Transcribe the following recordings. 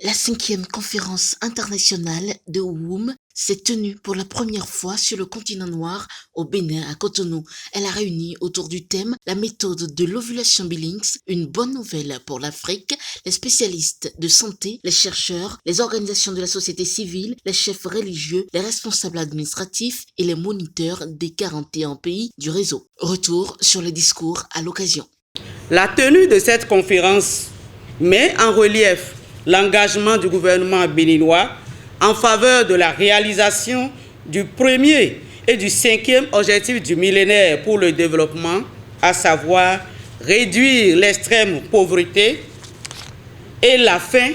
La 5e conférence internationale de WOM s'est tenue pour la première fois sur le continent noir au Bénin à Cotonou. Elle a réuni autour du thème la méthode de l'ovulation Billings, une bonne nouvelle pour l'Afrique, les spécialistes de santé, les chercheurs, les organisations de la société civile, les chefs religieux, les responsables administratifs et les moniteurs des 41 pays du réseau. Retour sur les discours à l'occasion. La tenue de cette conférence met en relief l'engagement du gouvernement béninois en faveur de la réalisation du premier et du 5e objectif du millénaire pour le développement, à savoir réduire l'extrême pauvreté et la faim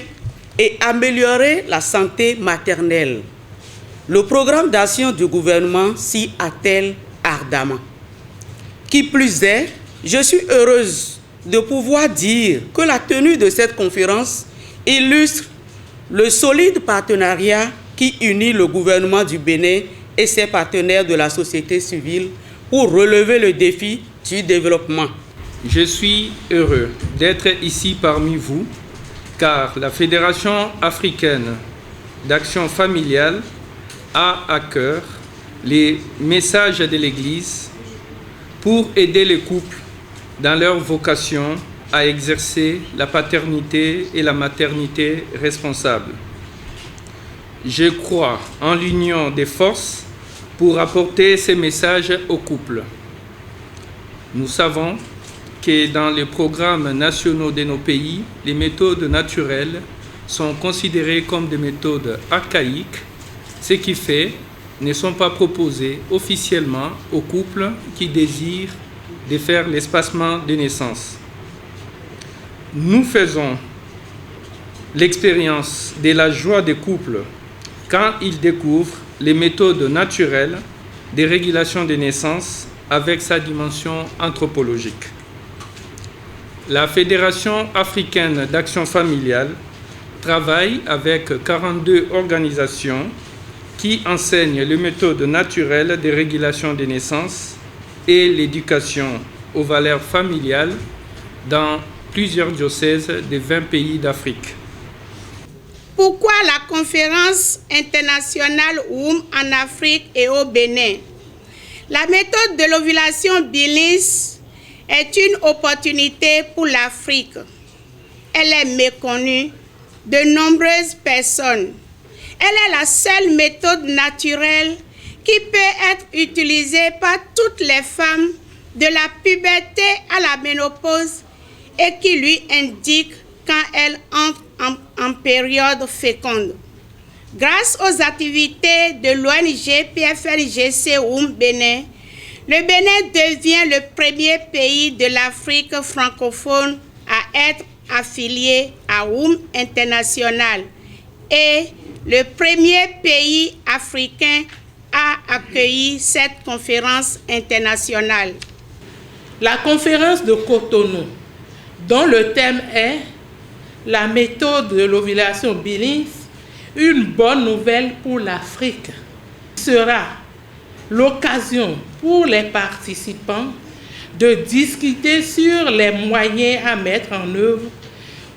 et améliorer la santé maternelle. Le programme d'action du gouvernement s'y attelle ardemment. Qui plus est, je suis heureuse de pouvoir dire que la tenue de cette conférence illustre le solide partenariat qui unit le gouvernement du Bénin et ses partenaires de la société civile pour relever le défi du développement. Je suis heureux d'être ici parmi vous car la Fédération africaine d'action familiale a à cœur les messages de l'Église pour aider les couples dans leur vocation à exercer la paternité et la maternité responsables. Je crois en l'union des forces pour apporter ces messages aux couples. Nous savons que dans les programmes nationaux de nos pays, les méthodes naturelles sont considérées comme des méthodes archaïques, ce qui fait ne sont pas proposées officiellement aux couples qui désirent de faire l'espacement de naissance. Nous faisons l'expérience de la joie des couples quand ils découvrent les méthodes naturelles de régulation des naissances avec sa dimension anthropologique. La Fédération africaine d'action familiale travaille avec 42 organisations qui enseignent les méthodes naturelles de régulation des naissances et l'éducation aux valeurs familiales dans plusieurs diocèses de 20 pays d'Afrique. Pourquoi la conférence internationale WOM en Afrique et au Bénin? La méthode de l'ovulation Billings est une opportunité pour l'Afrique. Elle est méconnue de nombreuses personnes. Elle est la seule méthode naturelle qui peut être utilisée par toutes les femmes de la puberté à la ménopause et qui lui indique quand elle entre en période féconde. Grâce aux activités de l'ONG PFLGC WOM Bénin, le Bénin devient le premier pays de l'Afrique francophone à être affilié à WOM International et le premier pays africain à accueillir cette conférence internationale. La conférence de Cotonou, dont le thème est la méthode de l'ovulation Billings, une bonne nouvelle pour l'Afrique, sera l'occasion pour les participants de discuter sur les moyens à mettre en œuvre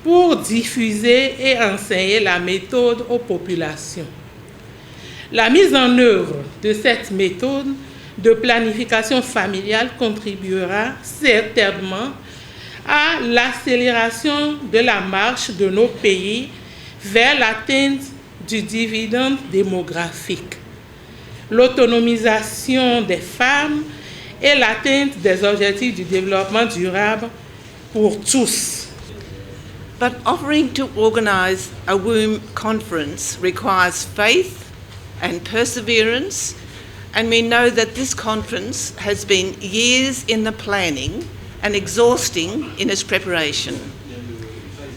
pour diffuser et enseigner la méthode aux populations. La mise en œuvre de cette méthode de planification familiale contribuera certainement à l'accélération de la marche de nos pays vers l'atteinte du dividende démographique, l'autonomisation des femmes et l'atteinte des objectifs du développement durable pour tous. But offering to organise a WOM conference requires faith and perseverance, and we know that this conference has been years in the planning and exhausting in its preparation.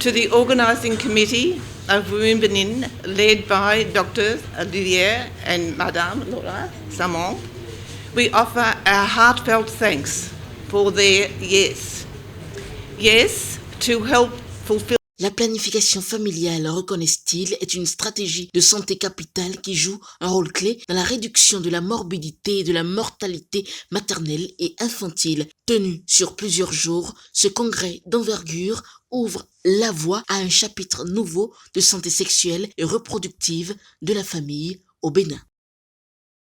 To the organising committee of WOM Benin, led by Dr. Olivier and Madame Laura Samon, we offer our heartfelt thanks for their yes to help fulfil La planification familiale, reconnaissent-ils, est une stratégie de santé capitale qui joue un rôle clé dans la réduction de la morbidité et de la mortalité maternelle et infantile. Tenu sur plusieurs jours, ce congrès d'envergure ouvre la voie à un chapitre nouveau de santé sexuelle et reproductive de la famille au Bénin.